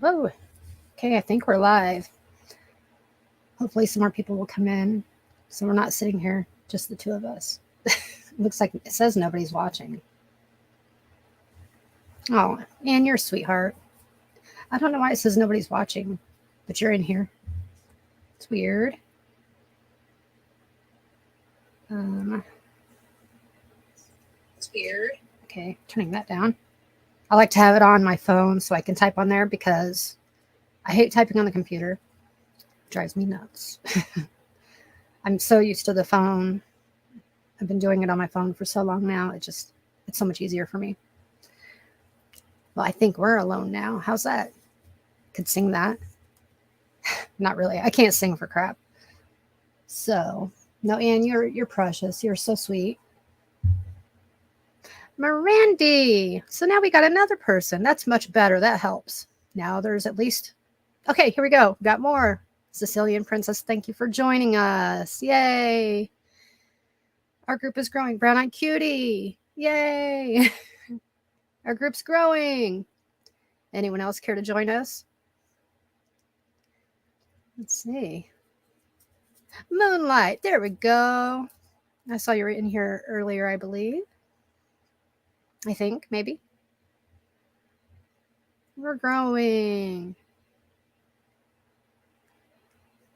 Oh, okay. I think we're live. Hopefully, some more people will come in. So we're not sitting here, just the two of us. Looks like it says nobody's watching. Oh, and you're a sweetheart. I don't know why it says nobody's watching, but you're in here. It's weird. Um, It's weird. okay, turning that down. I like to have it on my phone so I can type on there because I hate typing on the computer. It drives me nuts. I'm so used to the phone. I've been doing it on my phone for so long now. It's so much easier for me. Well, I think we're alone now. How's that? Could sing that. Not really. I can't sing for crap. So, no, Anne, you're precious. You're so sweet. Mirandy. So now we got another person. That's much better. That helps. Now there's at least. Okay, here we go. Got more. Sicilian Princess, thank you for joining us. Yay. Our group is growing. Brown Eyed Cutie. Yay. Our group's growing. Anyone else care to join us? Let's see. Moonlight. There we go. I saw you were in here earlier, I believe. I think, maybe. We're growing.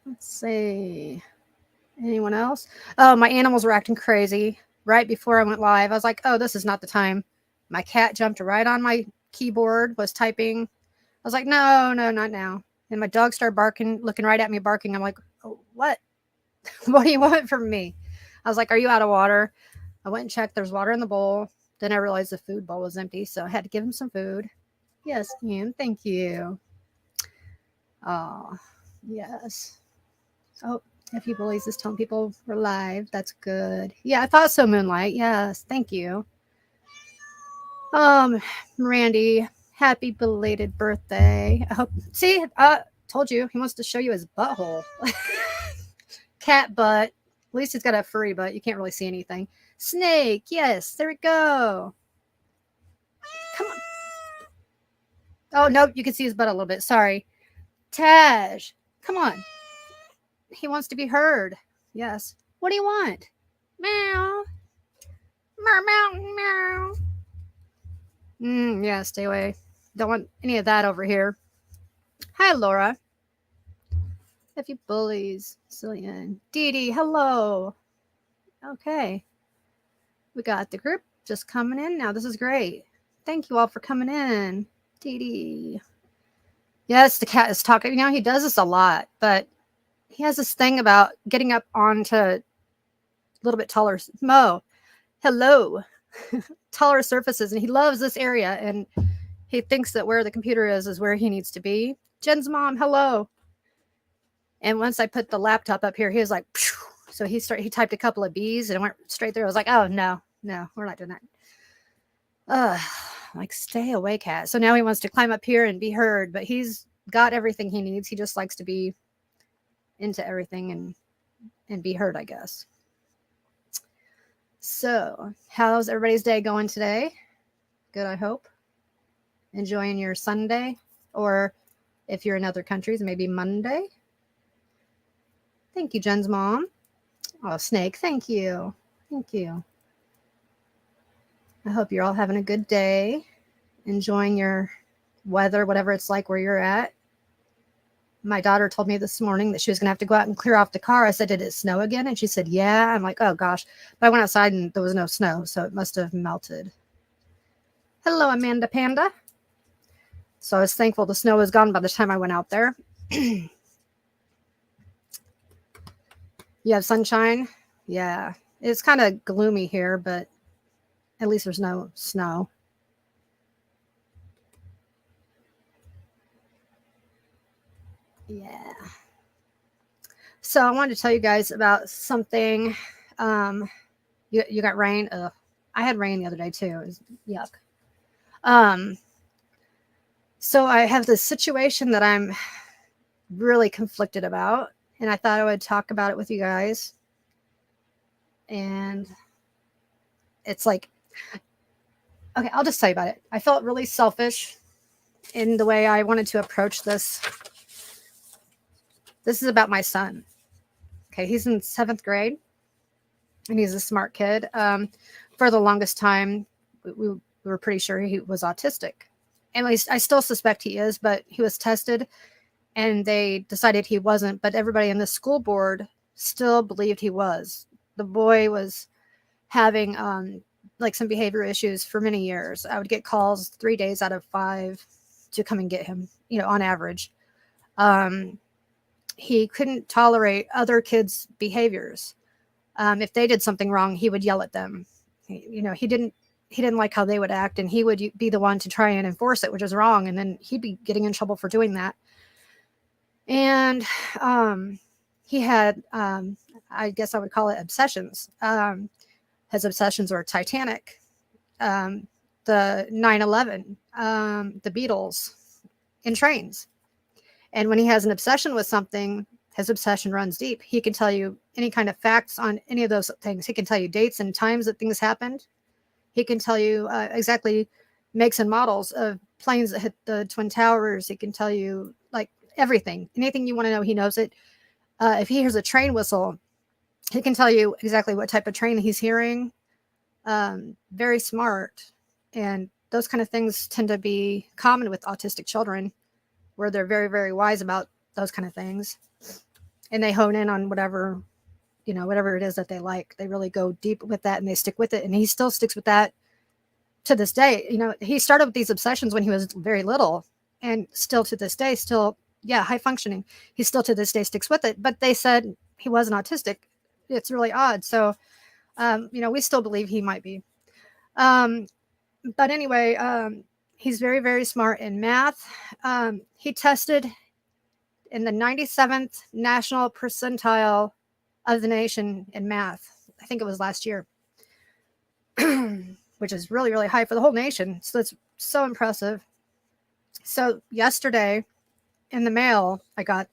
Let's see. Anyone else? Oh, my animals were acting crazy right before I went live. I was like, oh, this is not the time. My cat jumped right on my keyboard, was typing. I was like, no, no, not now. And my dog started barking, looking right at me, barking. I'm like, oh, what? What do you want from me? I was like, are you out of water? I went and checked. There's water in the bowl. Then I realized the food bowl was empty, so I had to give him some food. Yes, Ian, thank you. Oh, yes. Oh, if you bullies is telling people we're live. That's good. Yeah, I thought so, Moonlight. Yes, thank you. Randy, happy belated birthday. I hope. See, told you he wants to show you his butthole. Cat butt. At least he's got a furry butt. You can't really see anything. Snake. Yes, there we go. Come on. Oh no, you can see his butt a little bit. Sorry. Taj, come on. He wants to be heard. Yes. What do you want? Meow. Meow, meow, meow. Yeah, stay away. Don't want any of that over here. Hi, Laura. If you bullies, Cillian. Dee Dee, hello. Okay. We got the group just coming in now. This is great. Thank you all for coming in. Dee Dee. Yes, the cat is talking. You know, he does this a lot, but he has this thing about getting up onto a little bit taller. Mo, hello. Taller surfaces, and he loves this area, and he thinks that where the computer is where he needs to be. Jen's mom, hello. And once I put the laptop up here, he was like, phew. So he typed a couple of B's and it went straight through. I was like, oh no, no, we're not doing that. Like stay away, cat. So now he wants to climb up here and be heard, but he's got everything he needs. He just likes to be into everything and be heard, I guess. So, how's everybody's day going today? Good, I hope. Enjoying your Sunday, or if you're in other countries, maybe Monday. Thank you, Jen's mom. Oh, Snake, thank you. Thank you. I hope you're all having a good day, enjoying your weather, whatever it's like where you're at. My daughter told me this morning that she was going to have to go out and clear off the car. I said, did it snow again? And she said, yeah. I'm like, oh gosh. But I went outside and there was no snow, so it must have melted. Hello, Amanda Panda. So I was thankful the snow was gone by the time I went out there. You have sunshine? Yeah. It's kind of gloomy here, but at least there's no snow. Yeah. So I wanted to tell you guys about something. You got rain. Ugh. I had rain the other day too. It was yuck. Um, so I have this situation that I'm really conflicted about, and I thought I would talk about it with you guys. And it's like, okay, I'll just tell you about it. I felt really selfish in the way I wanted to approach this. This is about my son. Okay, he's in 7th grade, and he's a smart kid. For the longest time, we were pretty sure he was autistic. At least I still suspect he is, but he was tested, and they decided he wasn't. But everybody in the school board still believed he was. The boy was having like some behavior issues for many years. I would get calls 3 days out of 5 to come and get him, on average. He couldn't tolerate other kids' behaviors. If they did something wrong, he would yell at them. He didn't like how they would act, and he would be the one to try and enforce it, which is wrong. And then he'd be getting in trouble for doing that. And he had, I guess I would call it obsessions. His obsessions were Titanic, the 9/11, the Beatles, and trains. And when he has an obsession with something, his obsession runs deep. He can tell you any kind of facts on any of those things. He can tell you dates and times that things happened. He can tell you exactly makes and models of planes that hit the Twin Towers. He can tell you like everything. Anything you want to know, he knows it. If he hears a train whistle, he can tell you exactly what type of train he's hearing. Very smart. And those kind of things tend to be common with autistic children, where they're very, very wise about those kind of things. And they hone in on whatever it is that they like. They really go deep with that, and they stick with it. And he still sticks with that to this day. He started with these obsessions when he was very little, and still to this day, high functioning. He still to this day sticks with it. But they said he wasn't autistic. It's really odd. So, we still believe he might be. But anyway, he's very, very smart in math. He tested in the 97th national percentile of the nation in math. I think it was last year, which is really, really high for the whole nation. So it's so impressive. So yesterday in the mail, I got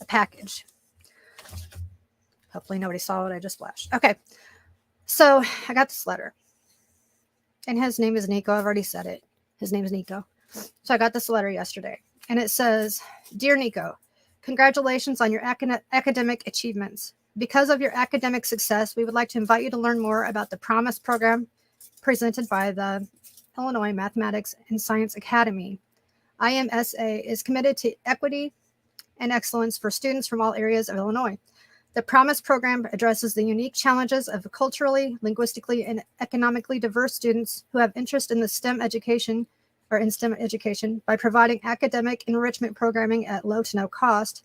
a package. Hopefully nobody saw what I just flashed. Okay. So I got this letter, and his name is Nico. I've already said it. His name is Nico. So I got this letter yesterday, and it says, "Dear Nico, congratulations on your academic achievements. Because of your academic success, we would like to invite you to learn more about the Promise program presented by the Illinois Mathematics and Science Academy. IMSA is committed to equity and excellence for students from all areas of Illinois. The Promise program addresses the unique challenges of culturally, linguistically, and economically diverse students who have interest in STEM education by providing academic enrichment programming at low to no cost.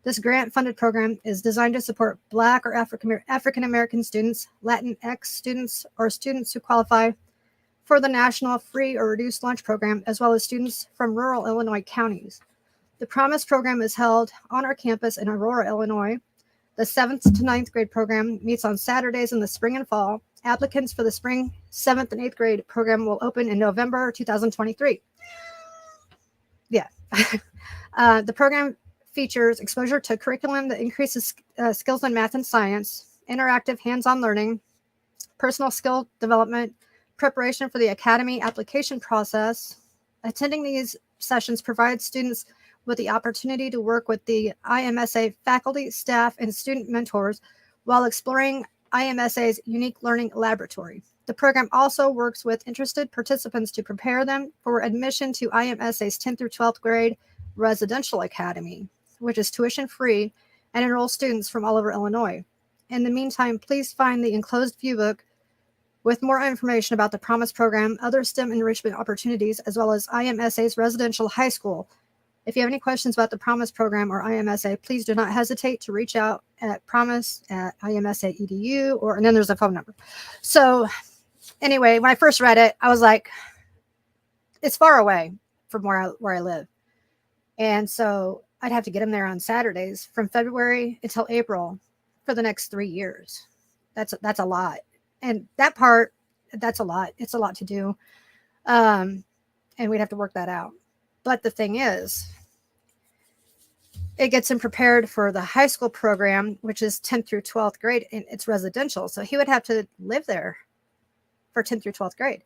This grant-funded program is designed to support Black or African American students, Latinx students, or students who qualify for the National Free or Reduced Lunch Program, as well as students from rural Illinois counties. The Promise program is held on our campus in Aurora, Illinois. The 7th to 9th grade program meets on Saturdays in the spring and fall. Applicants for the spring 7th and 8th grade program will open in November 2023. Yeah. The program features exposure to curriculum that increases skills in math and science, interactive hands-on learning, personal skill development, preparation for the academy application process. Attending these sessions provides students with the opportunity to work with the IMSA faculty, staff, and student mentors while exploring IMSA's unique learning laboratory. The program also works with interested participants to prepare them for admission to IMSA's 10th through 12th grade residential academy, which is tuition free and enrolls students from all over Illinois. In the meantime, please find the enclosed viewbook with more information about the Promise program, other STEM enrichment opportunities, as well as IMSA's residential high school. If you have any questions about the Promise program or IMSA, please do not hesitate to reach out at promise@imsa.edu, and then there's a phone number. So anyway, when I first read it, I was like, it's far away from where I live. And so I'd have to get him there on Saturdays from February until April for the next 3 years. That's a lot. And that part, that's a lot. It's a lot to do. And we'd have to work that out. But the thing is, it gets him prepared for the high school program, which is 10th through 12th grade, and it's residential. So he would have to live there for 10th through 12th grade.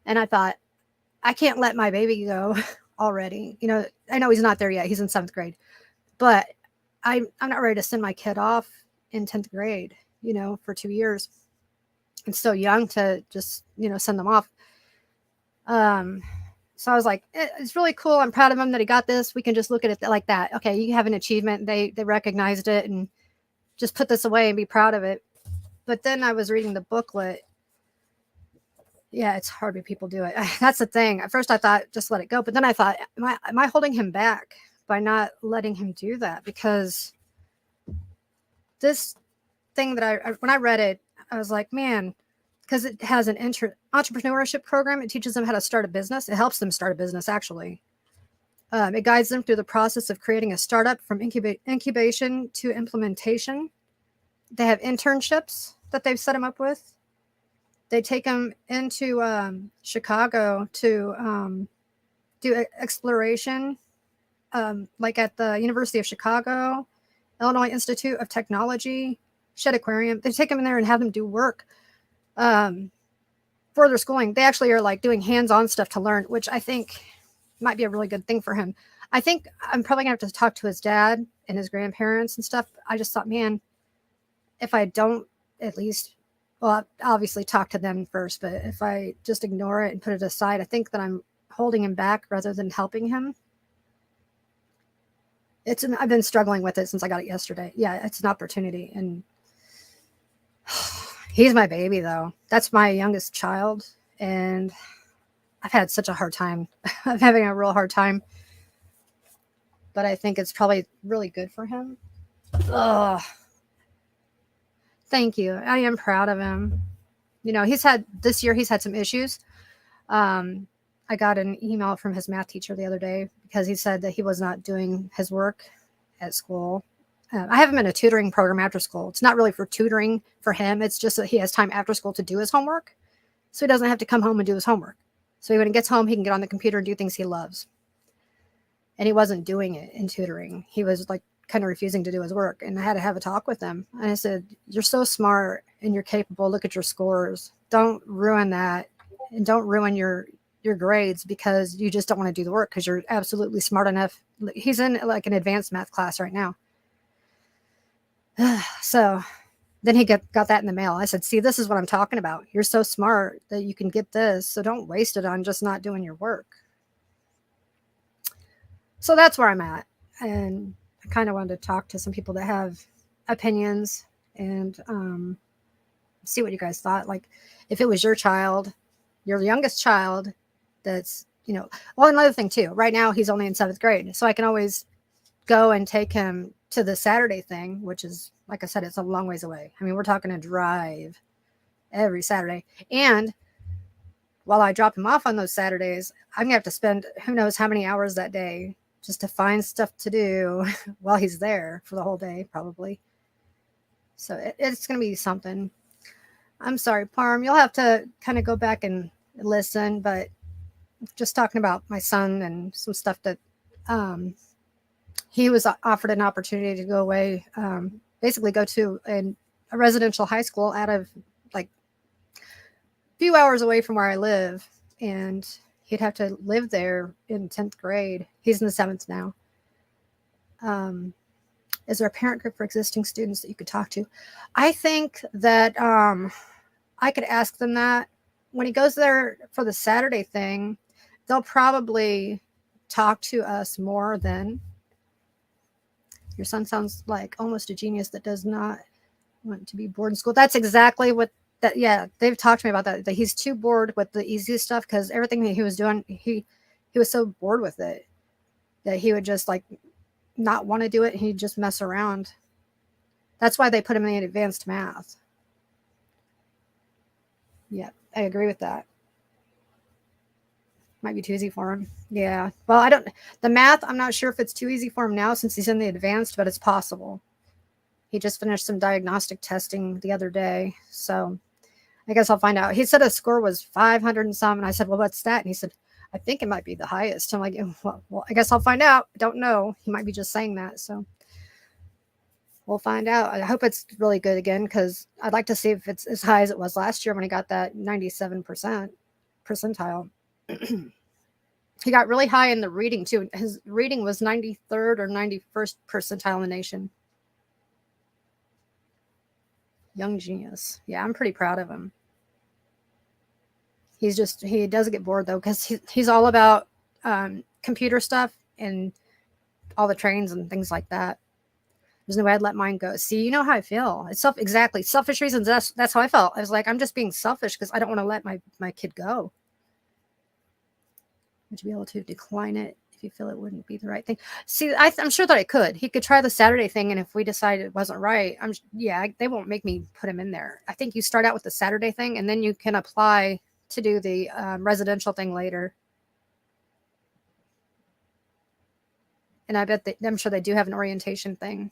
And I thought, I can't let my baby go already. You know, I know he's not there yet. He's in 7th grade, but I'm not ready to send my kid off in 10th grade, you know, for 2 years. It's so young to just, you know, send them off. So I was like, it's really cool. I'm proud of him that he got this. We can just look at it like that. Okay, you have an achievement. They recognized it and just put this away and be proud of it. But then I was reading the booklet. Yeah, it's hard when people do it. That's the thing. At first I thought just let it go, but then I thought, am I holding him back by not letting him do that? Because this thing that I when I read it, I was like, man, because it has an entrepreneurship program. It teaches them how to start a business. It helps them start a business, actually. It guides them through the process of creating a startup from incubation to implementation. They have internships that they've set them up with. They take them into Chicago to do exploration, like at the University of Chicago, Illinois Institute of Technology, Shedd Aquarium. They take them in there and have them do work for their schooling. They actually are like doing hands-on stuff to learn, which I think might be a really good thing for him. I think I'm probably gonna have to talk to his dad and his grandparents and stuff. I just thought, man, if I don't at least, well, I'll obviously talk to them first, but if I just ignore it and put it aside, I think that I'm holding him back rather than helping him. I've been struggling with it since I got it yesterday. Yeah, it's an opportunity. And he's my baby, though. That's my youngest child. And I've had such a hard time. I'm having a real hard time. But I think it's probably really good for him. Ugh. Thank you. I am proud of him. You know, this year he's had some issues. I got an email from his math teacher the other day because he said that he was not doing his work at school. I have him in a tutoring program after school. It's not really for tutoring for him. It's just that he has time after school to do his homework. So he doesn't have to come home and do his homework. So when he gets home, he can get on the computer and do things he loves. And he wasn't doing it in tutoring. He was like kind of refusing to do his work. And I had to have a talk with him. And I said, you're so smart and you're capable. Look at your scores. Don't ruin that. And don't ruin your grades because you just don't want to do the work because you're absolutely smart enough. He's in like an advanced math class right now. So then he got that in the mail. I said, see, this is what I'm talking about. You're so smart that you can get this. So don't waste it on just not doing your work. So that's where I'm at. And I kind of wanted to talk to some people that have opinions and see what you guys thought. Like if it was your child, your youngest child, that's, you know, well, another thing too, right now he's only in 7th grade. So I can always go and take him to the Saturday thing, which is, like I said, it's a long ways away. I mean, we're talking a drive every Saturday. And while I drop him off on those Saturdays, I'm going to have to spend who knows how many hours that day just to find stuff to do while he's there for the whole day, probably. So it's going to be something. I'm sorry, Parm. You'll have to kind of go back and listen, but just talking about my son and some stuff that he was offered an opportunity to go away, basically go to a residential high school out of like a few hours away from where I live. And he'd have to live there in 10th grade. He's in the 7th now. Is there a parent group for existing students that you could talk to? I think that I could ask them that. When he goes there for the Saturday thing, they'll probably talk to us more then. Your son sounds like almost a genius that does not want to be bored in school. That's exactly what that. Yeah, they've talked to me about that he's too bored with the easy stuff because everything that he was doing, he was so bored with it that he would just like not want to do it. He'd just mess around. That's why they put him in advanced math. Yeah, I agree with that. Might be too easy for him. Yeah. Well, the math, I'm not sure if it's too easy for him now since he's in the advanced, but it's possible. He just finished some diagnostic testing the other day. So I guess I'll find out. He said his score was 500 and some. And I said, well, what's that? And he said, I think it might be the highest. I'm like, well, I guess I'll find out. I don't know. He might be just saying that. So we'll find out. I hope it's really good again because I'd like to see if it's as high as it was last year when he got that 97% percentile. He got really high in the reading too. His reading was 93rd or 91st percentile in the nation. Young genius. Yeah, I'm pretty proud of him. He does get bored though, because he's all about computer stuff and all the trains and things like that. There's no way I'd let mine go. See, you know how I feel. It's exactly selfish reasons. That's how I felt. I was like, I'm just being selfish because I don't want to let my kid go. Would you be able to decline it if you feel it wouldn't be the right thing? See, I'm sure that I could. He could try the Saturday thing, and if we decide it wasn't right, they won't make me put him in there. I think you start out with the Saturday thing, and then you can apply to do the residential thing later. And I'm sure they do have an orientation thing.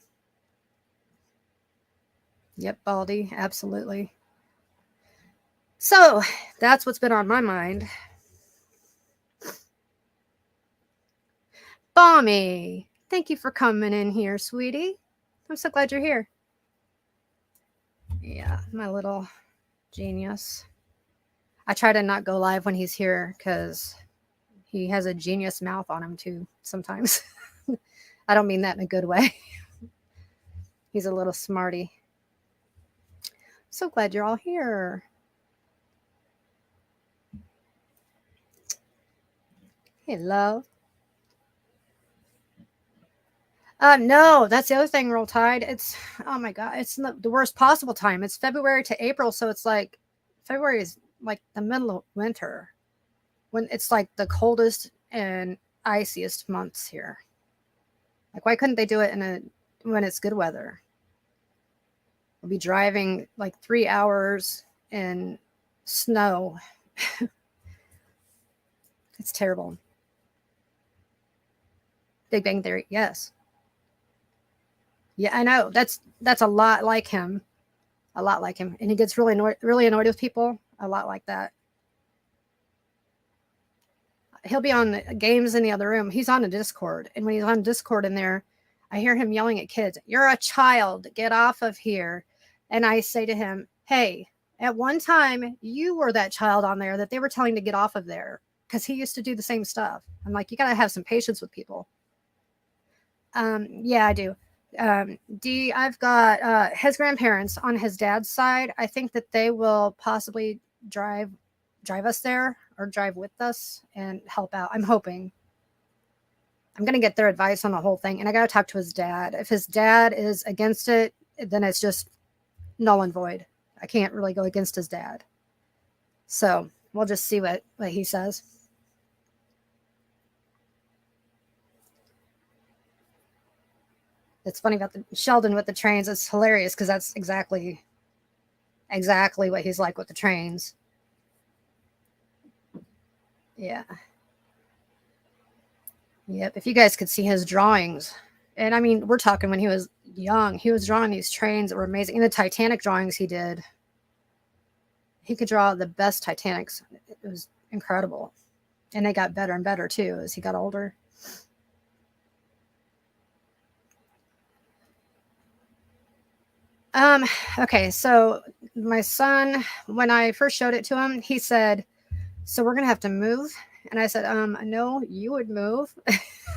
Yep, Baldy, absolutely. So that's what's been on my mind. Bommy, thank you for coming in here, sweetie. I'm so glad you're here. Yeah, my little genius. I try to not go live when he's here because he has a genius mouth on him too sometimes. I don't mean that in a good way. He's a little smarty. So glad you're all here. Hey, love. No, that's the other thing, Roll Tide. It's, oh my God, it's the worst possible time. It's February to April, so it's like February is like the middle of winter when it's like the coldest and iciest months here. Like, why couldn't they do it when it's good weather? We'll be driving like 3 hours in snow. It's terrible. Big Bang Theory, yes. Yeah, I know. That's a lot like him. A lot like him. And he gets really annoyed with people. A lot like that. He'll be on games in the other room. He's on a Discord. And when he's on Discord in there, I hear him yelling at kids, "You're a child. Get off of here." And I say to him, "Hey, at one time, you were that child on there that they were telling to get off of there." Because he used to do the same stuff. I'm like, you got to have some patience with people. Yeah, I do. I've got his grandparents on his dad's side. I think that they will possibly drive us there or drive with us and help out. I'm hoping. I'm going to get their advice on the whole thing, and I got to talk to his dad. If his dad is against it, then it's just null and void. I can't really go against his dad. So we'll just see what he says. It's funny about the Sheldon with the trains. It's hilarious because that's exactly what he's like with the trains. Yeah. Yep. If you guys could see his drawings, and I mean, we're talking when he was young, he was drawing these trains that were amazing. And the Titanic drawings he did, he could draw the best Titanics. It was incredible. And they got better and better too as he got older. Okay, so my son, when I first showed it to him, he said, "So we're gonna have to move?" And I said, "No, you would move."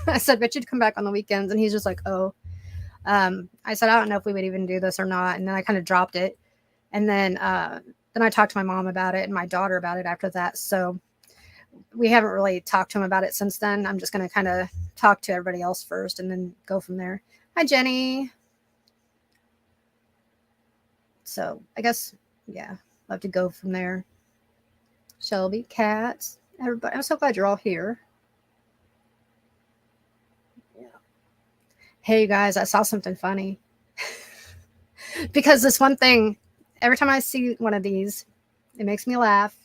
I said, "Bet you'd come back on the weekends." And he's just like, "Oh." I said, "I don't know if we would even do this or not." And then I kind of dropped it. And then I talked to my mom about it and my daughter about it after that. So we haven't really talked to him about it since then. I'm just going to kind of talk to everybody else first and then go from there. Hi, Jenny. So I guess, yeah, I'll have to go from there. Shelby, Cats, everybody. I'm so glad you're all here. Yeah. Hey, you guys, I saw something funny. Because this one thing, every time I see one of these, it makes me laugh.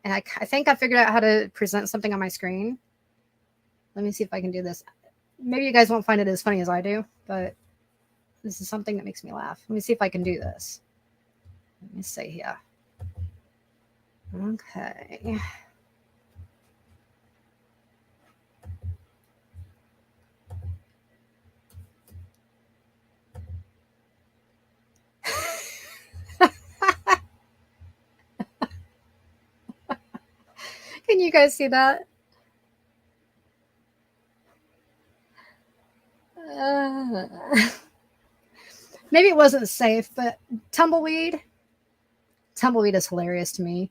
And I think I figured out how to present something on my screen. Let me see if I can do this. Maybe you guys won't find it as funny as I do, but this is something that makes me laugh. Let me see if I can do this. Let me see here. Okay. Can you guys see that? Uh, maybe it wasn't safe, but tumbleweed is hilarious to me.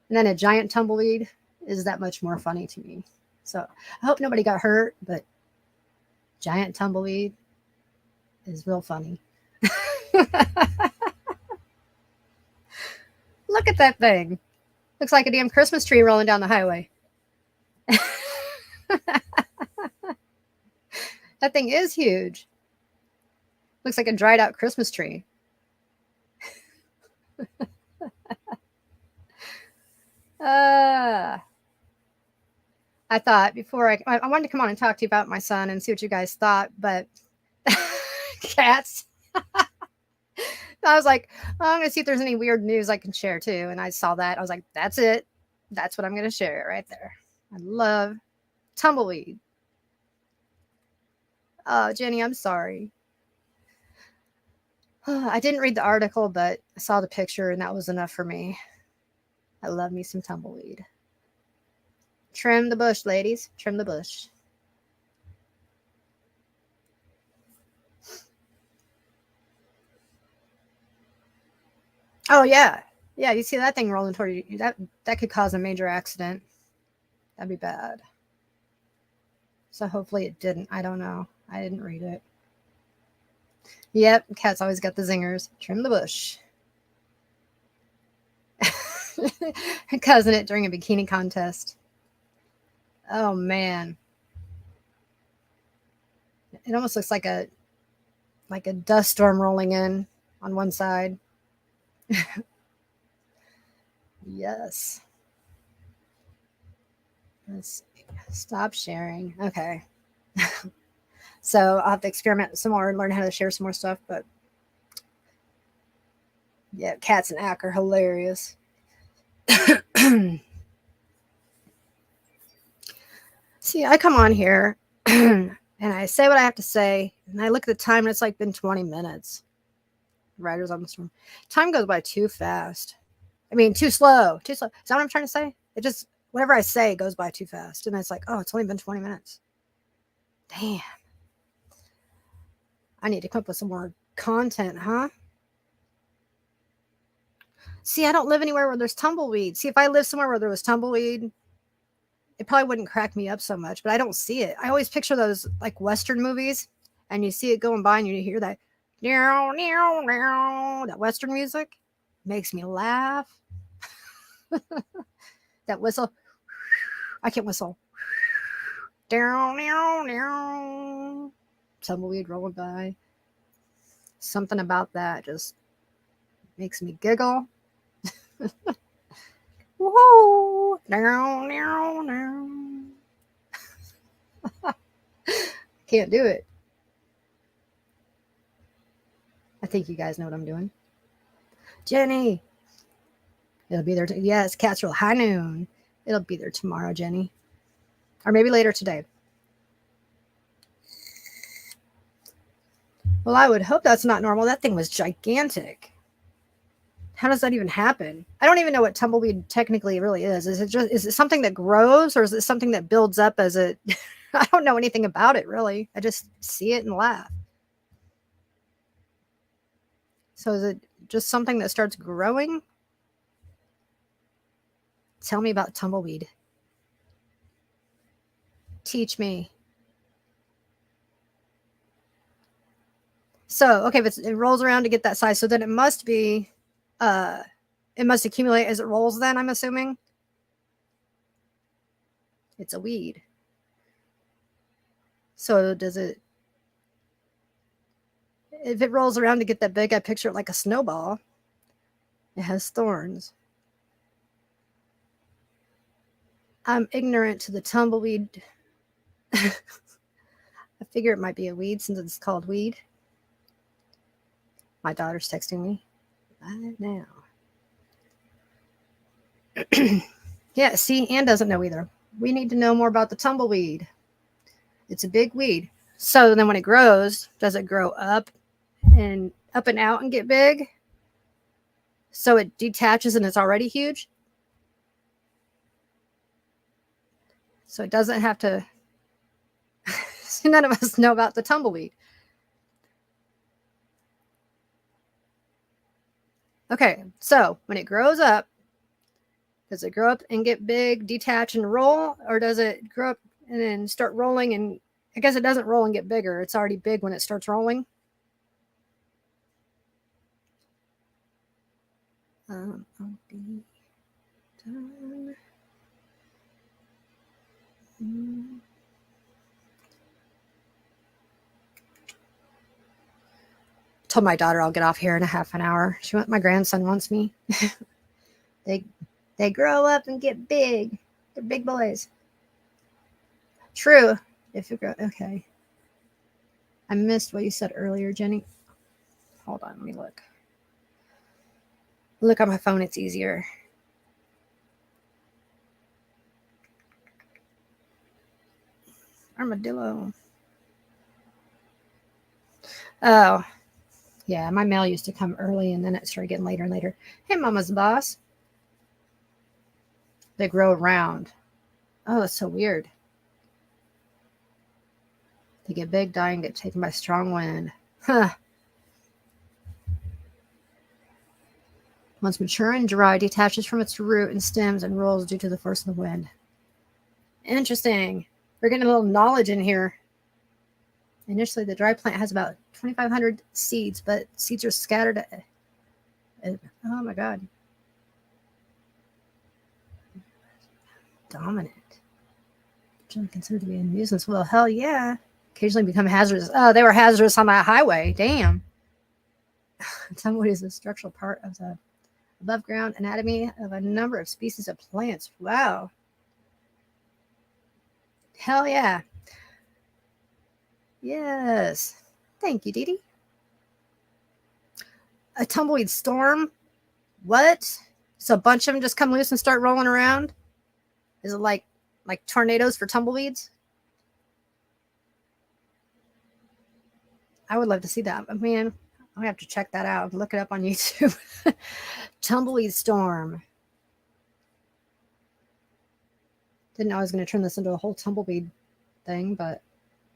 And then a giant tumbleweed is that much more funny to me. So I hope nobody got hurt, but giant tumbleweed is real funny. Look at that thing. Looks like a damn Christmas tree rolling down the highway. That thing is huge. Looks like a dried out Christmas tree. Uh, I thought before I wanted to come on and talk to you about my son and see what you guys thought, but cats. I was like, oh, I'm going to see if there's any weird news I can share too. And I saw that. I was like, that's it. That's what I'm going to share right there. I love tumbleweed. Oh, Jenny, I'm sorry. I didn't read the article, but I saw the picture and that was enough for me. I love me some tumbleweed. Trim the bush, ladies. Trim the bush. Oh, yeah. Yeah, you see that thing rolling toward you. That could cause a major accident. That'd be bad. So hopefully it didn't. I don't know. I didn't read it. Yep, cats always got the zingers. Trim the bush. Cousin it during a bikini contest. Oh man. It almost looks like a dust storm rolling in on one side. Yes. Let's see. Stop sharing. Okay. So I'll have to experiment some more and learn how to share some more stuff. But yeah, cats and Ack are hilarious. See, I come on here and I say what I have to say, and I look at the time and it's like been 20 minutes. Riders on the Storm. Time goes by too fast. I mean, too slow. Too slow. Is that what I'm trying to say? It just, whatever I say goes by too fast. And it's like, oh, it's only been 20 minutes. Damn. I need to come up with some more content, huh? See, I don't live anywhere where there's tumbleweed. See, if I lived somewhere where there was tumbleweed, it probably wouldn't crack me up so much, but I don't see it. I always picture those like Western movies and you see it going by and you hear that that Western music. Makes me laugh. That whistle. I can't whistle. Tumbleweed rolling by. Something about that just makes me giggle. Whoa! Can't do it. I think you guys know what I'm doing. Jenny. It'll be there. Yes, Casserole High Noon. It'll be there tomorrow, Jenny. Or maybe later today. Well, I would hope that's not normal. That thing was gigantic. How does that even happen? I don't even know what tumbleweed technically really is. Is it something that grows or is it something that builds up as it I don't know anything about it really. I just see it and laugh. So is it just something that starts growing? Tell me about tumbleweed. Teach me. So, okay, if it rolls around to get that size, so then it must be, it must accumulate as it rolls then, I'm assuming. It's a weed. So does it, if it rolls around to get that big, I picture it like a snowball. It has thorns. I'm ignorant to the tumbleweed. I figure it might be a weed since it's called weed. My daughter's texting me right now. Yeah, see, Ann doesn't know either. We need to know more about the tumbleweed. It's a big weed. So then when it grows, does it grow up and out and get big? So it detaches and it's already huge? So it doesn't have to None of us know about the tumbleweed. Okay, so when it grows up, does it grow up and get big, detach and roll, or does it grow up and then start rolling? And I guess it doesn't roll and get bigger. It's already big when it starts rolling. I'll be done. Told my daughter I'll get off here in a half an hour. My grandson wants me. They grow up and get big. They're big boys. True. If you grow, okay. I missed what you said earlier, Jenny. Hold on, let me look. Look on my phone, it's easier. Armadillo. Oh, yeah, my mail used to come early and then it started getting later and later. Hey, Mama's boss. They grow around. Oh, that's so weird. They get big, die, and get taken by strong wind. Huh. Once mature and dry, detaches from its root and stems and rolls due to the force of the wind. Interesting. We're getting a little knowledge in here. Initially, the dry plant has about 2,500 seeds, but seeds are scattered. Oh my God. Dominant. Generally considered to be a nuisance. Well, hell yeah. Occasionally become hazardous. Oh, they were hazardous on that highway. Damn. Tumbleweed is a structural part of the above ground anatomy of a number of species of plants. Wow. Hell yeah. Yes. Thank you, Dee Dee. A tumbleweed storm? What? So a bunch of them just come loose and start rolling around? Is it like tornadoes for tumbleweeds? I would love to see that. But man, I'll have to check that out. Look it up on YouTube. Tumbleweed storm. Didn't know I was going to turn this into a whole tumbleweed thing, but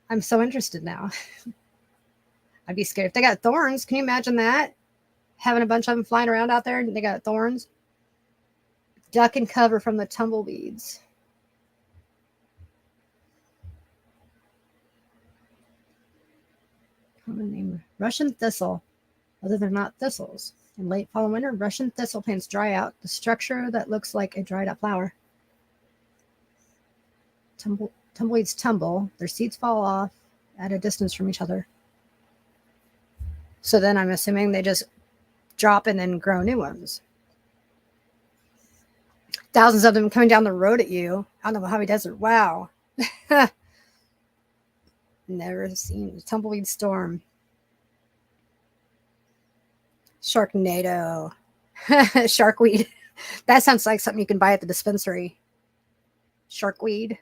I'm so interested now. I'd be scared. If they got thorns, can you imagine that? Having a bunch of them flying around out there and they got thorns. Duck and cover from the tumbleweeds. Common name, Russian thistle, although they're not thistles. In late fall and winter, Russian thistle plants dry out. The structure that looks like a dried up flower. Tumbleweeds tumble. Their seeds fall off at a distance from each other. So then I'm assuming they just drop and then grow new ones. Thousands of them coming down the road at you out in the Mojave Desert. Wow. Never seen a tumbleweed storm. Sharknado. Sharkweed. That sounds like something you can buy at the dispensary. Sharkweed.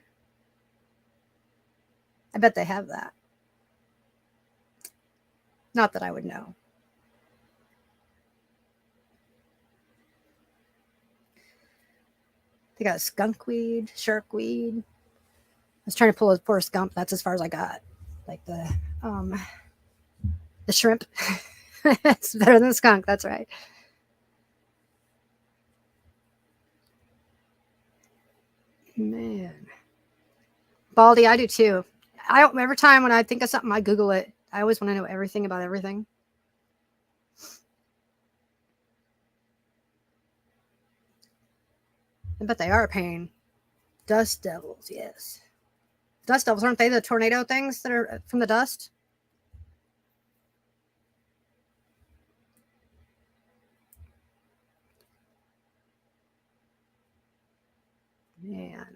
I bet they have that. Not that I would know. They got skunkweed, sharkweed. I was trying to pull a poor skunk. That's as far as I got. Like the shrimp. It's better than the skunk. That's right. Man. Baldy, I do too. Every time when I think of something, I Google it. I always want to know everything about everything. I bet they are a pain. Dust devils, yes. Dust devils, aren't they the tornado things that are from the dust? Man.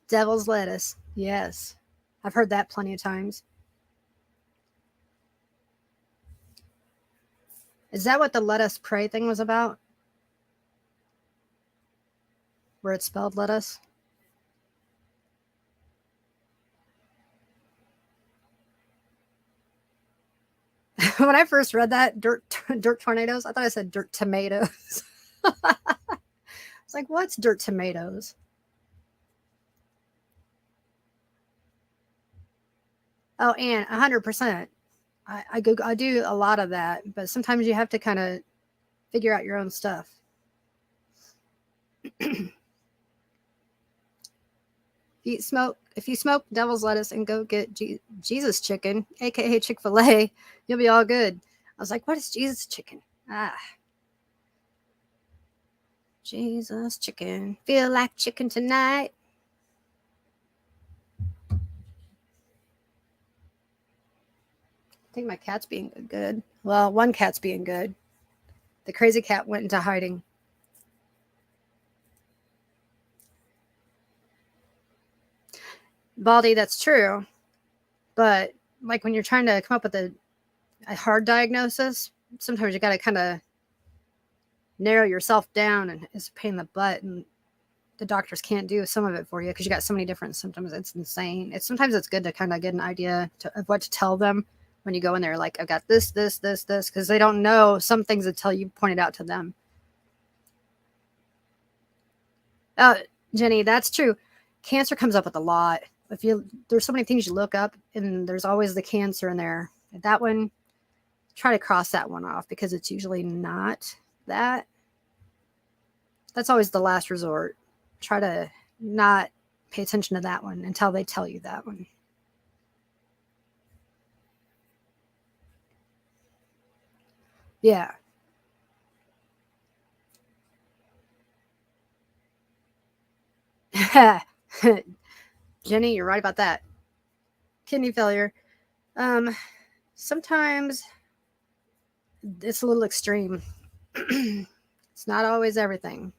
Devil's lettuce. Yes. I've heard that plenty of times. Is that what the let us pray thing was about? Where it's spelled lettuce? When I first read that, dirt tornadoes, I thought I said dirt tomatoes. like, what's dirt tomatoes? Oh, and 100%. I do a lot of that, but sometimes you have to kind of figure out your own stuff. If you smoke devil's lettuce and go get Jesus chicken, aka Chick-fil-A, you'll be all good. I was like, what is Jesus chicken? Ah, Jesus chicken. Feel like chicken tonight. I think my cat's being good. Well, one cat's being good. The crazy cat went into hiding. Baldy, that's true. But like when you're trying to come up with a hard diagnosis, sometimes you got to kind of narrow yourself down, and it's a pain in the butt. And the doctors can't do some of it for you because you got so many different symptoms. It's insane. Sometimes it's good to kind of get an idea of what to tell them when you go in there. Like, I've got this, because they don't know some things until you point it out to them. Jenny, that's true. Cancer comes up with a lot. There's so many things you look up, and there's always the cancer in there. That one, try to cross that one off because it's usually not that. That's always the last resort. Try to not pay attention to that one until they tell you that one. Yeah. Jenny, you're right about that. Kidney failure. Sometimes it's a little extreme. It's not always everything.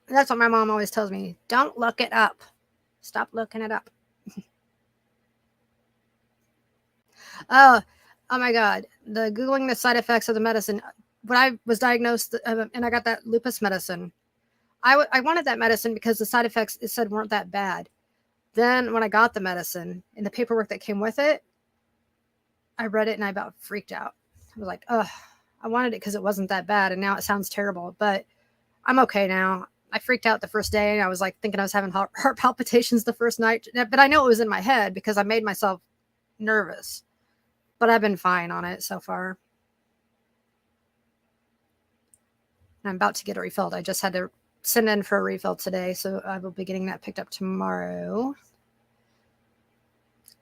That's what my mom always tells me. Don't look it up. Stop looking it up. Oh, oh my God. The Googling the side effects of the medicine. When I was diagnosed and I got that lupus medicine, I wanted that medicine because the side effects it said weren't that bad. Then when I got the medicine and the paperwork that came with it, I read it and I about freaked out. I was like, oh, I wanted it because it wasn't that bad. And now it sounds terrible, but I'm okay now. I freaked out the first day and I was like thinking I was having heart palpitations the first night, but I know it was in my head because I made myself nervous. But I've been fine on it so far. I'm about to get it refilled. I just had to send in for a refill today, so I will be getting that picked up tomorrow.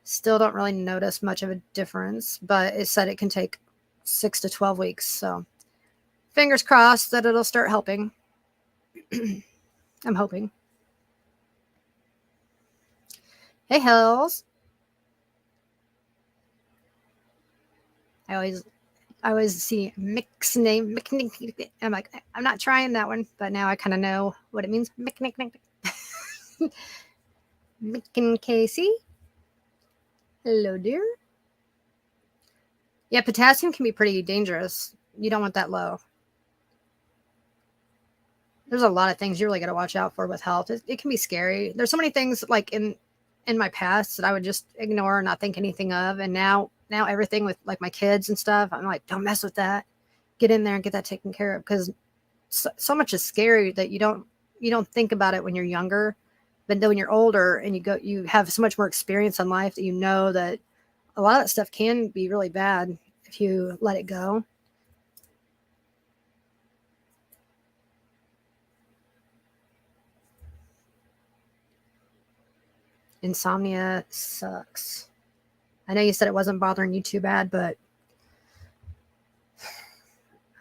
Still don't really notice much of a difference, but it said it can take 6 to 12 weeks. So fingers crossed that it'll start helping. I'm hoping. Hey, Hills. I always see Mick's name. Mick. I'm like, I'm not trying that one, but now I kind of know what it means. Mick. Mick and Casey. Hello, dear. Yeah, potassium can be pretty dangerous. You don't want that low. There's a lot of things you really got to watch out for with health. It can be scary. There's so many things like in my past that I would just ignore and not think anything of, and now everything with like my kids and stuff, I'm like, don't mess with that. Get in there and get that taken care of because so much is scary that you don't think about it when you're younger, but then when you're older and you have so much more experience in life that you know that a lot of that stuff can be really bad if you let it go. Insomnia sucks. I know you said it wasn't bothering you too bad, but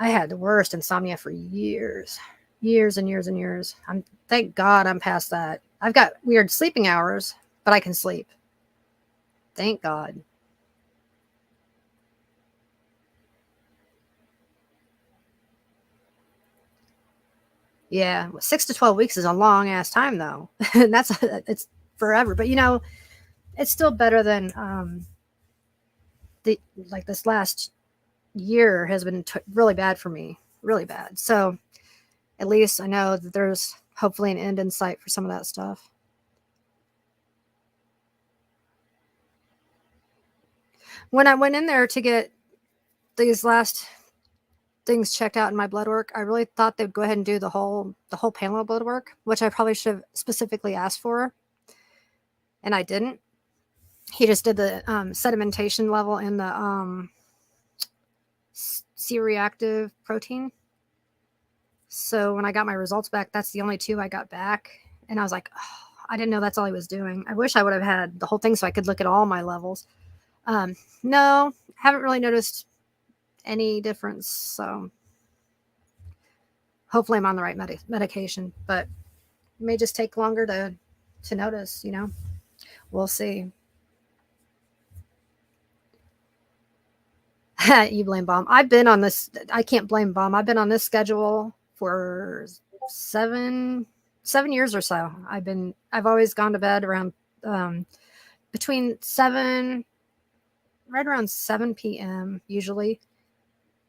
I had the worst insomnia for years, years and years and years. Thank God I'm past that. I've got weird sleeping hours, but I can sleep. Thank God. Yeah, 6 to 12 weeks is a long ass time though. And it's forever. But it's still better than the like this last year has been really bad for me, really bad. So at least I know that there's hopefully an end in sight for some of that stuff. When I went in there to get these last things checked out in my blood work. I really thought they'd go ahead and do the whole panel blood work, which I probably should have specifically asked for, and I didn't. He just did the sedimentation level and the C-reactive protein. So when I got my results back, that's the only 2 I got back, and I was like, oh, I didn't know that's all he was doing. I wish I would have had the whole thing so I could look at all my levels. No, haven't really noticed any difference. So hopefully I'm on the right medication, but it may just take longer to notice, you know. We'll see. You blame Bomb. I've been on this. I can't blame Bomb. I've been on this schedule for 7 years or so. I've always gone to bed around between 7, right around 7 p.m. usually,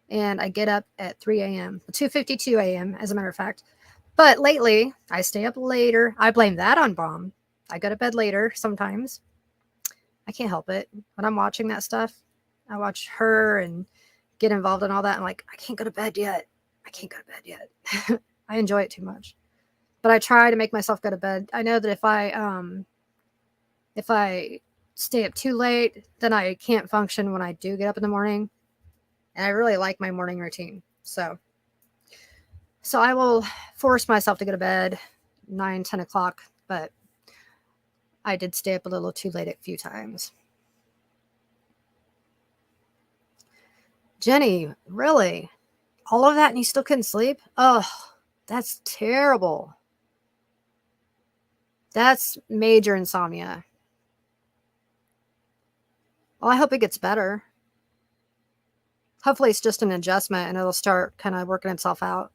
and I get up at 3 a.m. 2:52 a.m. as a matter of fact. But lately, I stay up later. I blame that on Bomb. I go to bed later sometimes. I can't help it. When I'm watching that stuff, I watch her and get involved in all that. I'm like, I can't go to bed yet. I can't go to bed yet. I enjoy it too much. But I try to make myself go to bed. I know that if I stay up too late, then I can't function when I do get up in the morning. And I really like my morning routine. So I will force myself to go to bed 9, 10 o'clock, but I did stay up a little too late a few times. Jenny, really? All of that and you still couldn't sleep? Oh, that's terrible. That's major insomnia. Well, I hope it gets better. Hopefully it's just an adjustment and it'll start kind of working itself out.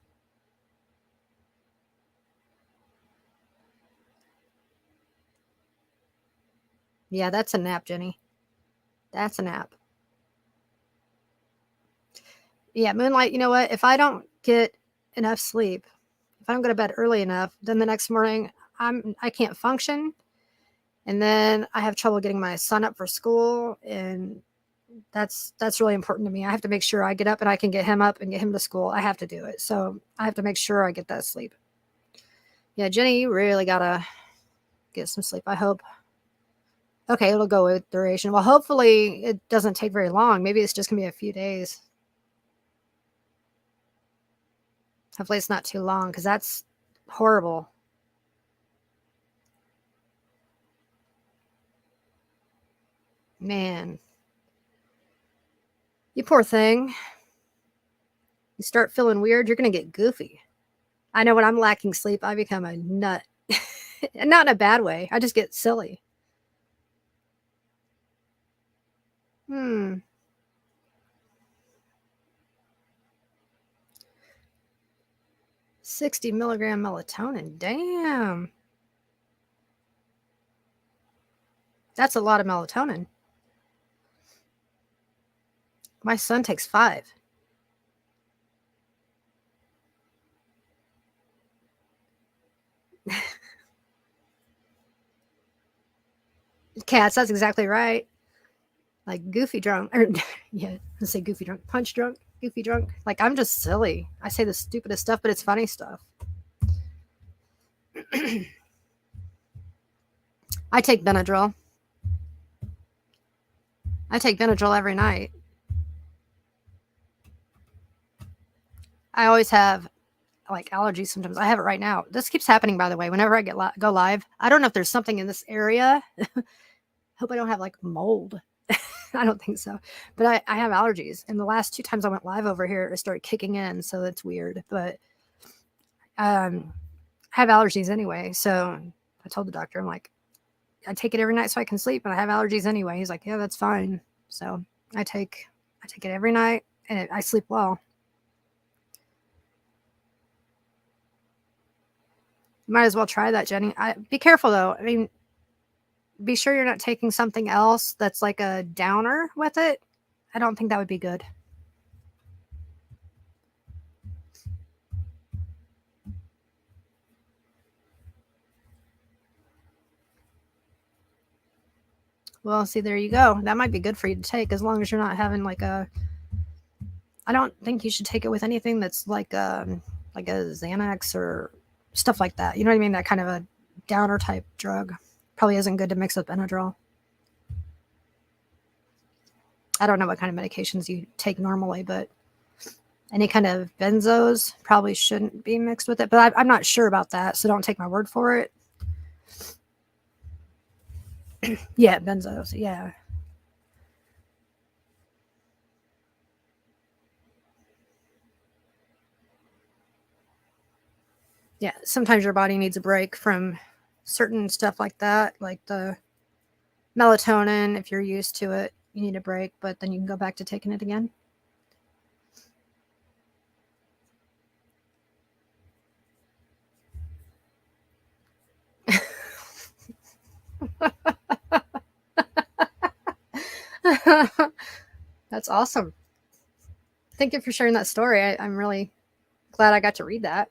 Yeah, that's a nap, Jenny. That's a nap. Yeah, Moonlight, you know what? If I don't get enough sleep, if I don't go to bed early enough, then the next morning I can't function. And then I have trouble getting my son up for school, and that's really important to me. I have to make sure I get up and I can get him up and get him to school. I have to do it. So I have to make sure I get that sleep. Yeah, Jenny, you really gotta get some sleep, I hope. Okay, it'll go with duration. Well, hopefully it doesn't take very long. Maybe it's just gonna be a few days. Hopefully it's not too long, because that's horrible. Man, you poor thing. You start feeling weird, you're gonna get goofy. I know when I'm lacking sleep, I become a nut. Not in a bad way. I just get silly. 60 milligram melatonin. Damn. That's a lot of melatonin. My son takes 5. Cats, that's exactly right. Like goofy drunk. Or, yeah, let's say goofy drunk. Punch drunk. Goofy drunk. Like, I'm just silly. I say the stupidest stuff, but it's funny stuff. I take Benadryl. I take Benadryl every night. I always have like allergies sometimes. I have it right now. This keeps happening, by the way, whenever I go live. I don't know if there's something in this area. Hope I don't have like mold. I don't think so. But I have allergies. And the last 2 times I went live over here, it started kicking in. So that's weird. But I have allergies anyway. So I told the doctor, I'm like, I take it every night so I can sleep, but I have allergies anyway. He's like, yeah, that's fine. So I take it every night, and I sleep well. You might as well try that, Jenny. Be careful though. I mean, be sure you're not taking something else that's like a downer with it. I don't think that would be good. Well, see, there you go. That might be good for you to take, as long as you're not having like a I don't think you should take it with anything that's like a Xanax or stuff like that. You know what I mean? That kind of a downer type drug probably isn't good to mix with Benadryl. I don't know what kind of medications you take normally, but any kind of benzos probably shouldn't be mixed with it. But I'm not sure about that, so don't take my word for it. Yeah, benzos. Yeah. Yeah, sometimes your body needs a break from certain stuff like that, like the melatonin. If you're used to it, you need a break, but then you can go back to taking it again. That's awesome. Thank you for sharing that story. I'm really glad I got to read that.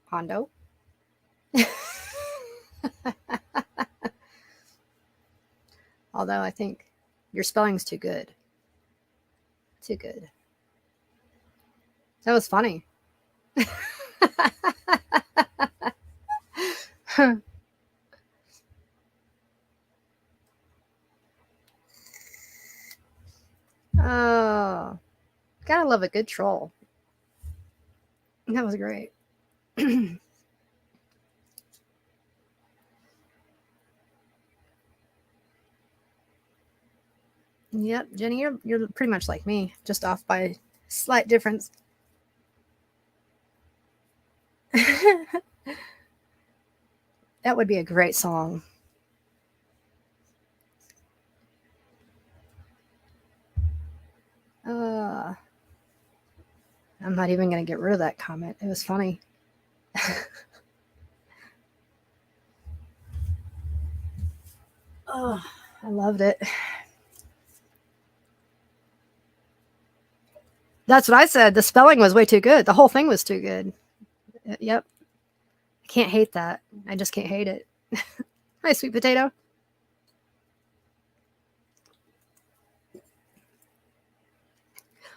Hondo. Although I think your spelling's too good. Too good. That was funny. Oh, gotta love a good troll. That was great. Yep, Jenny, you're pretty much like me, just off by slight difference. That would be a great song. Uh, I'm not even going to get rid of that comment. It was funny. Oh, I loved it. That's what I said. The spelling was way too good. The whole thing was too good. Yep. I can't hate that. I just can't hate it. Hi, sweet potato.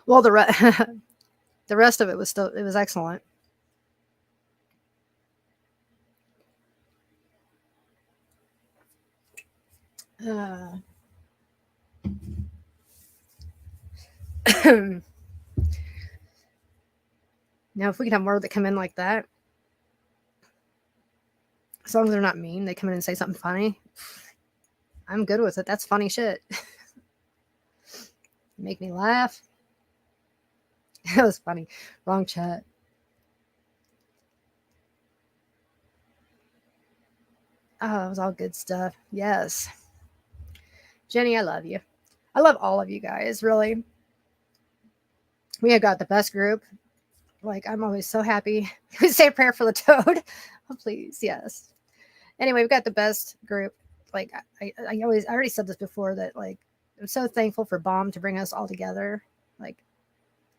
Well, the rest of it was excellent. Uh, now, if we could have more that come in like that, as long as they're not mean, they come in and say something funny. I'm good with it. That's funny shit. Make me laugh. That was funny. Wrong chat. Oh, it was all good stuff. Yes. Jenny, I love you. I love all of you guys, really. We have got the best group. Like, I'm always so happy. We say a prayer for the toad. Oh, please. Yes. Anyway, we've got the best group. Like, I already said this before that, like, I'm so thankful for Bomb to bring us all together. Like,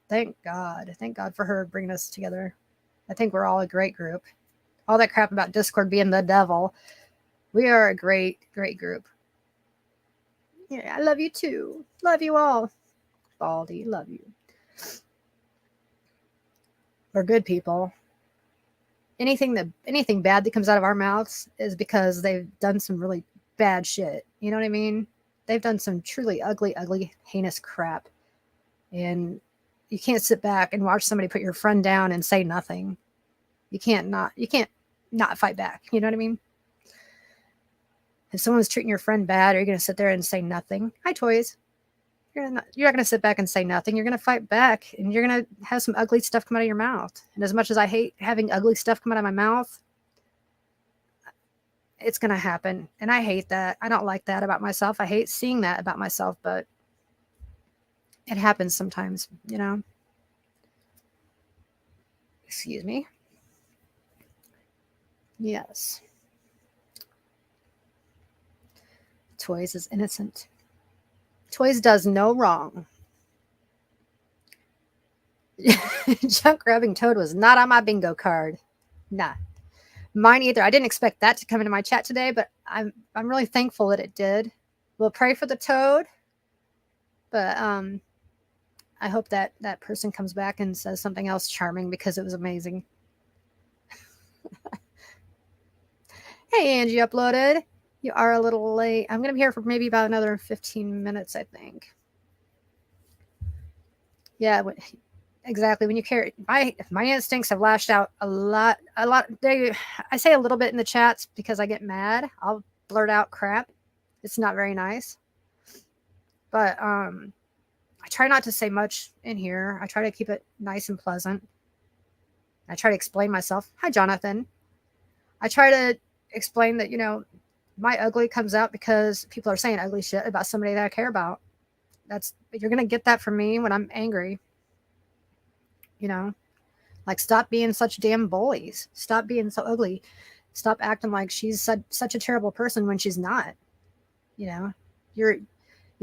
thank God. Thank God for her bringing us together. I think we're all a great group. All that crap about Discord being the devil. We are a great, great group. Yeah, I love you too. Love you all. Baldy, love you. We're good people. Anything bad that comes out of our mouths is because they've done some really bad shit. You know what I mean? They've done some truly ugly, ugly, heinous crap. And you can't sit back and watch somebody put your friend down and say nothing. You can't not fight back. You know what I mean? If someone's treating your friend bad, are you going to sit there and say nothing? Hi, toys. You're not going to sit back and say nothing. You're going to fight back, and you're going to have some ugly stuff come out of your mouth. And as much as I hate having ugly stuff come out of my mouth, it's going to happen. And I hate that. I don't like that about myself. I hate seeing that about myself, but it happens sometimes, you know? Excuse me. Yes. Toys is innocent. Toys does no wrong. Junk grabbing toad was not on my bingo card. Nah. Mine either. I didn't expect that to come into my chat today, but I'm really thankful that it did. we'll pray for the toad, but I hope that that person comes back and says something else charming because it was amazing. Hey, Angie uploaded. You are a little late. I'm going to be here for maybe about another 15 minutes, I think. Yeah, exactly. When you carry my instincts have lashed out a lot. I say a little bit in the chats because I get mad. I'll blurt out crap. It's not very nice. But I try not to say much in here. I try to keep it nice and pleasant. I try to explain myself. Hi, Jonathan. I try to explain that, my ugly comes out because people are saying ugly shit about somebody that I care about. You're going to get that from me when I'm angry. Like, stop being such damn bullies. Stop being so ugly. Stop acting like she's such a terrible person when she's not. You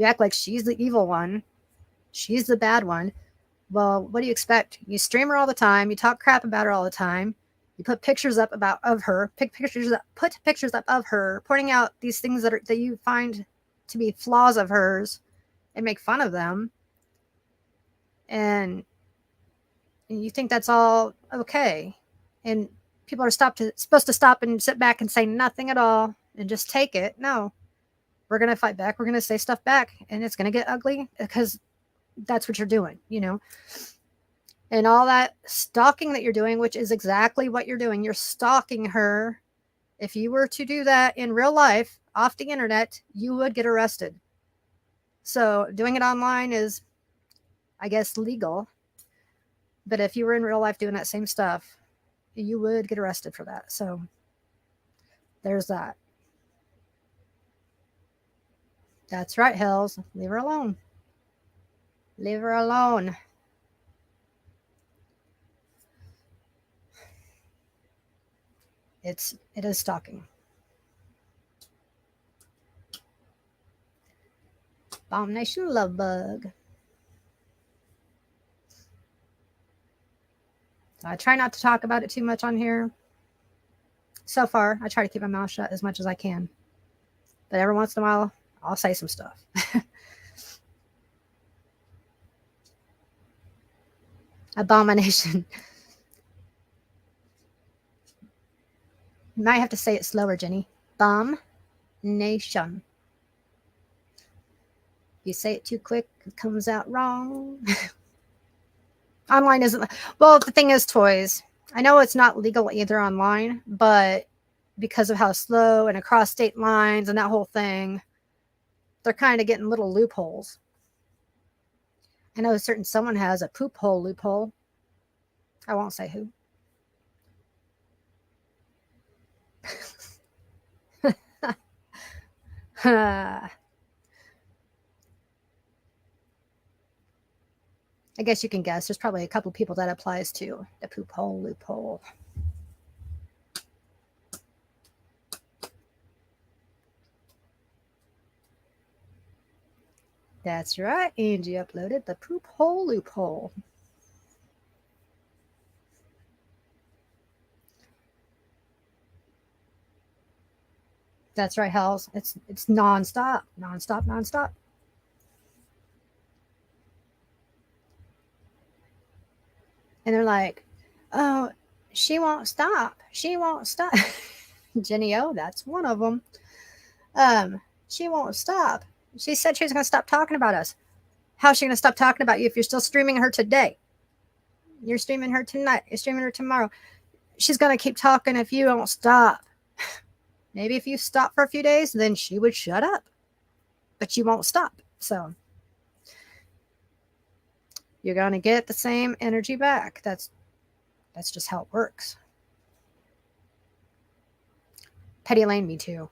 act like she's the evil one. She's the bad one. Well, what do you expect? You stream her all the time. You talk crap about her all the time. You put pictures up of her. Put pictures up of her, pointing out these things that you find to be flaws of hers, and make fun of them. And you think that's all okay. And people are supposed to stop and sit back and say nothing at all and just take it. No, we're going to fight back. We're going to say stuff back, and it's going to get ugly because that's what you're doing, And all that stalking that you're doing, which is exactly what you're doing. You're stalking her. If you were to do that in real life off the internet, you would get arrested. So doing it online is, I guess, legal. But if you were in real life doing that same stuff, you would get arrested for that. So there's that. That's right, Hells. Leave her alone. Leave her alone. It is stalking. Abomination Love Bug. So I try not to talk about it too much on here. So far, I try to keep my mouth shut as much as I can. But every once in a while, I'll say some stuff. Abomination. You might have to say it slower, Jenny. Bomb-nation. You say it too quick, it comes out wrong. Online isn't... Well, the thing is, toys. I know it's not legal either online, but because of how slow and across state lines and that whole thing, they're kind of getting little loopholes. I know someone has a poop hole loophole. I won't say who. I guess you can guess. There's probably a couple people that applies to the poop hole loophole. That's right. Angie uploaded the poop hole loophole. That's right, Hells. It's nonstop. Nonstop. And they're like, oh, she won't stop. She won't stop. Jenny O, that's one of them. She won't stop. She said she was going to stop talking about us. How's she going to stop talking about you if you're still streaming her today? You're streaming her tonight. You're streaming her tomorrow. She's going to keep talking if you don't stop. Maybe if you stop for a few days, then she would shut up. But you won't stop. So you're going to get the same energy back. That's just how it works. Petty Lane, me too.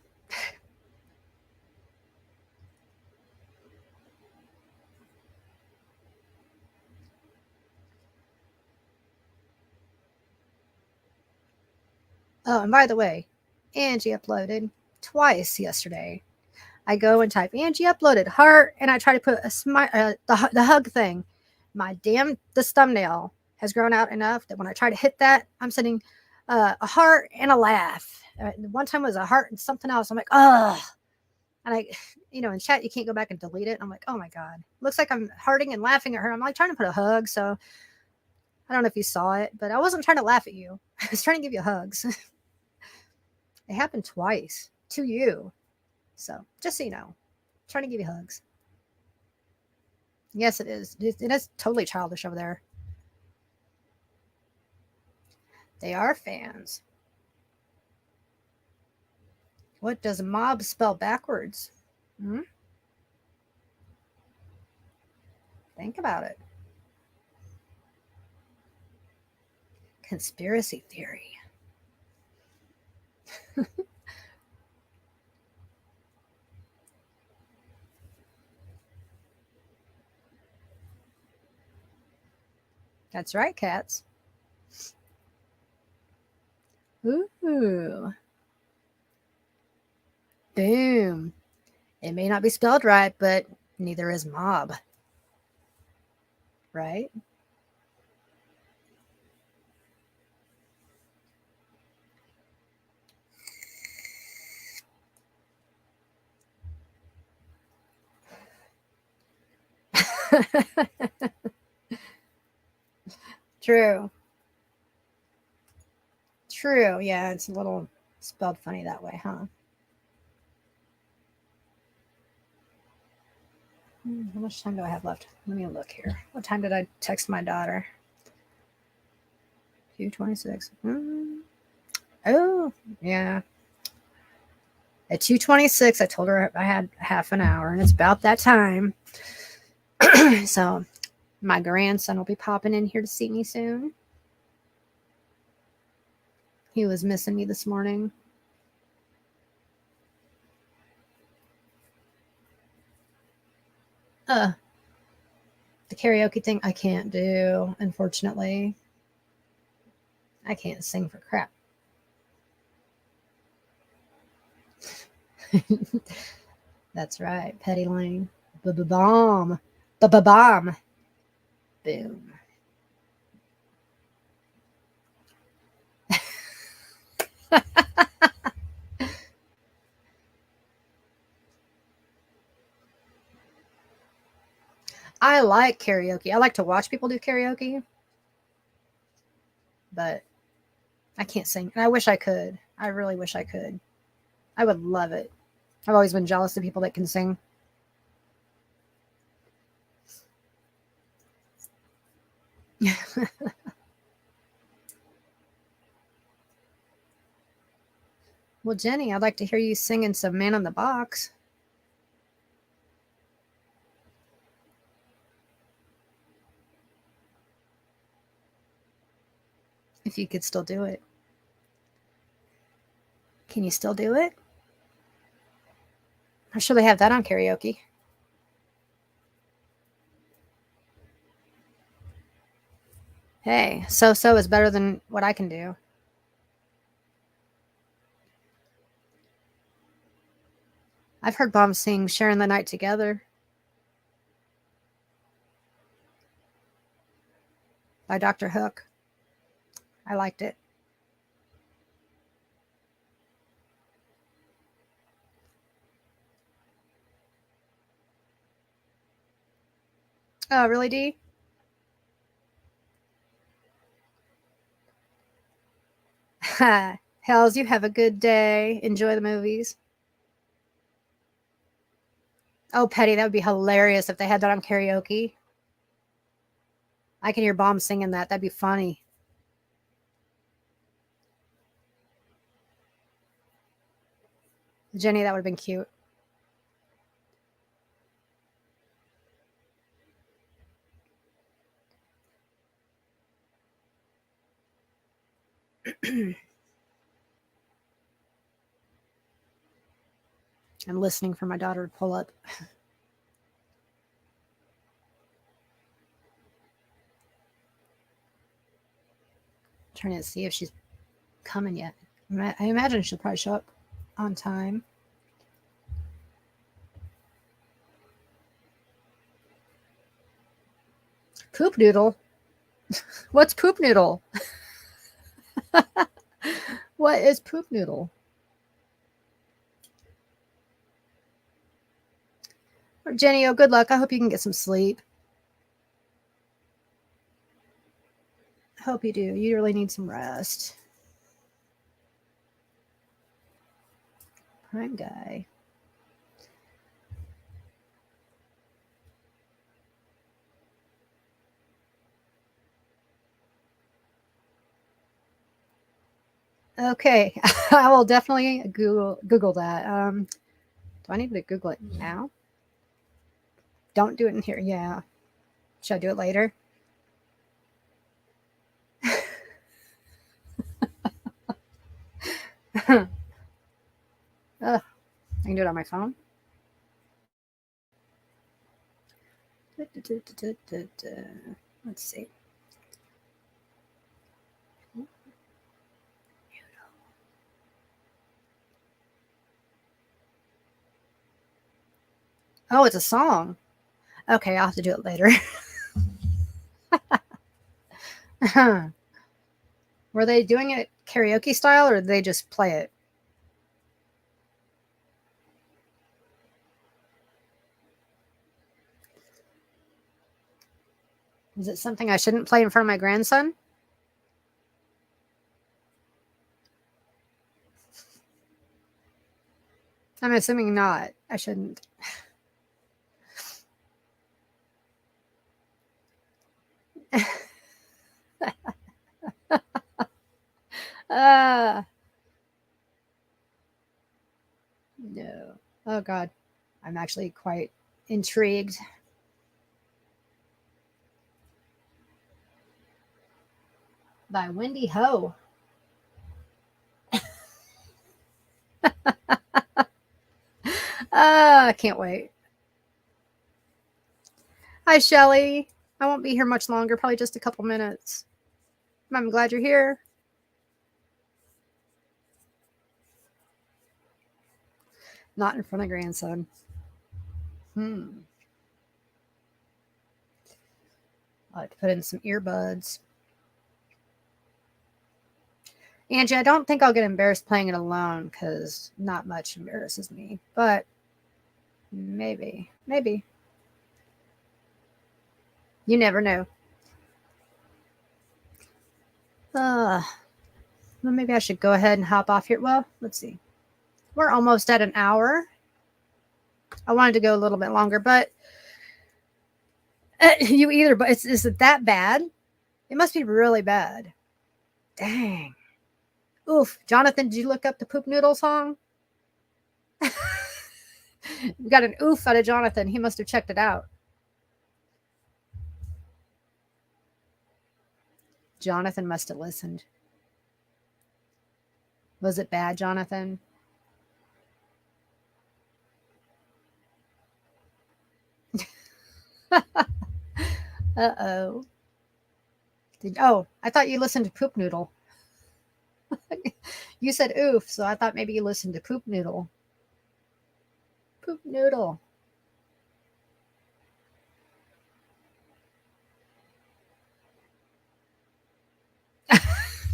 Oh, and by the way, Angie uploaded twice yesterday. I go and type Angie uploaded heart, and I try to put a smile, the hug thing. This thumbnail has grown out enough that when I try to hit that, I'm sending a heart and a laugh. One time was a heart and something else. I'm like, ugh. And in chat, you can't go back and delete it. I'm like, oh my God. Looks like I'm hearting and laughing at her. I'm like trying to put a hug. So I don't know if you saw it, but I wasn't trying to laugh at you. I was trying to give you hugs. It happened twice to you. So just so you know, I'm trying to give you hugs. Yes, it is. It is totally childish over there. They are fans. What does mob spell backwards? Hmm? Think about it. Conspiracy theory. That's right, cats. Ooh. Boom. It may not be spelled right, but neither is mob. Right? True. True. Yeah, it's a little spelled funny that way, huh? How much time do I have left? Let me look here. What time did I text my daughter? 2:26. Oh, yeah. At 2:26, I told her I had half an hour, and it's about that time. So my grandson will be popping in here to see me soon. He was missing me this morning. The karaoke thing I can't do, unfortunately. I can't sing for crap. That's right, Petty Lane. Ba-ba-bomb. Ba-ba-bomb. Boom. I like karaoke. I like to watch people do karaoke, but I can't sing. And I wish I could. I really wish I could. I would love it. I've always been jealous of people that can sing. Well, Jenny, I'd like to hear you singing some Man in the Box. If you could still do it. Can you still do it? I'm sure they have that on karaoke. Hey, so is better than what I can do. I've heard Bomb sing Sharing the Night Together by Dr. Hook. I liked it. Oh, really, Dee? Hells, you have a good day. Enjoy the movies. Oh, Petty, that would be hilarious if they had that on karaoke. I can hear Bomb singing that. That'd be funny. Jenny, that would have been cute. I'm listening for my daughter to pull up. Trying to see if she's coming yet. I imagine she'll probably show up on time. Poop noodle? What's poop noodle? What is poop noodle? Jenny, good luck. I hope you can get some sleep. I hope you do. You really need some rest. Prime guy. Okay, I will definitely Google that. Do I need to Google it now? Don't do it in here. Yeah. Should I do it later? I can do it on my phone. Let's see. Oh, it's a song. Okay, I'll have to do it later. Were they doing it karaoke style or did they just play it? Is it something I shouldn't play in front of my grandson? I'm assuming not. I shouldn't. No. Oh, God. I'm actually quite intrigued. By Wendy Ho. I can't wait. Hi, Shelly. I won't be here much longer, probably just a couple minutes. I'm glad you're here. Not in front of grandson. I'll have to put in some earbuds. Angie, I don't think I'll get embarrassed playing it alone because not much embarrasses me, but maybe. You never know. Well, maybe I should go ahead and hop off here. Well, let's see. We're almost at an hour. I wanted to go a little bit longer, but but is it that bad? It must be really bad. Dang. Oof. Jonathan, did you look up the poop noodle song? We got an oof out of Jonathan. He must have checked it out. Jonathan must have listened. Was it bad, Jonathan? Uh-oh. I thought you listened to Poop Noodle. You said oof, so I thought maybe you listened to Poop Noodle. Poop Noodle.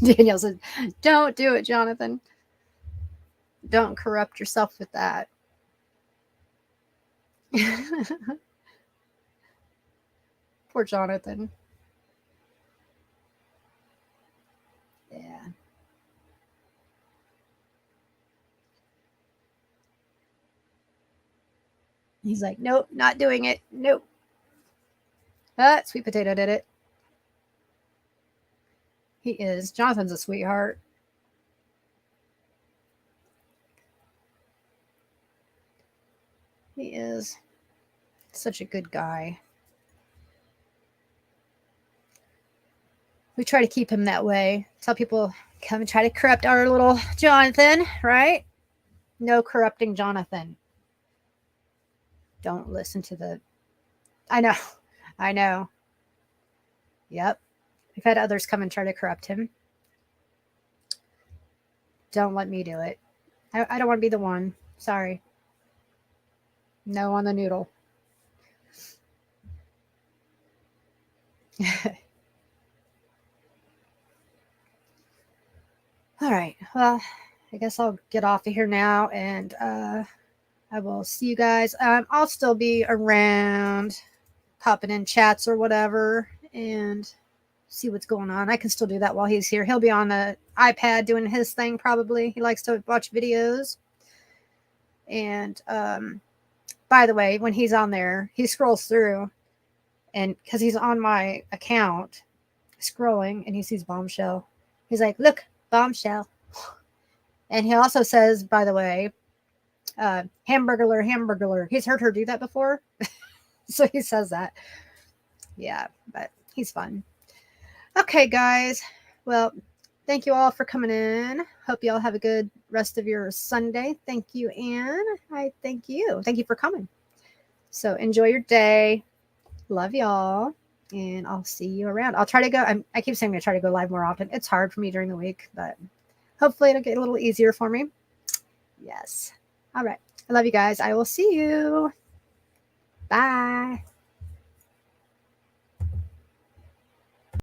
Danielle said, don't do it, Jonathan. Don't corrupt yourself with that. Poor Jonathan. Yeah. He's like, nope, not doing it. Nope. Sweet Potato did it. He is. Jonathan's a sweetheart. He is such a good guy. We try to keep him that way. Tell people come and try to corrupt our little Jonathan, right? No corrupting Jonathan. Don't listen to the. I know. Yep. We've had others come and try to corrupt him. Don't let me do it. I don't want to be the one. Sorry. No on the noodle. All right. Well, I guess I'll get off of here now and I will see you guys. I'll still be around, popping in chats or whatever, and see what's going on. I can still do that while he's here. He'll be on the iPad doing his thing probably. He likes to watch videos. And by the way, when he's on there, he scrolls through, and because he's on my account, scrolling, and he sees Bombshell. He's like, "Look, Bombshell." And he also says, by the way, hamburglar, hamburglar. He's heard her do that before. So he says that. Yeah, but he's fun. Okay, guys. Well, thank you all for coming in. Hope you all have a good rest of your Sunday. Thank you, Anne. I thank you. Thank you for coming. So enjoy your day. Love y'all. And I'll see you around. I'll try to go. I keep saying I try to go live more often. It's hard for me during the week, but hopefully it'll get a little easier for me. Yes. All right. I love you guys. I will see you. Bye.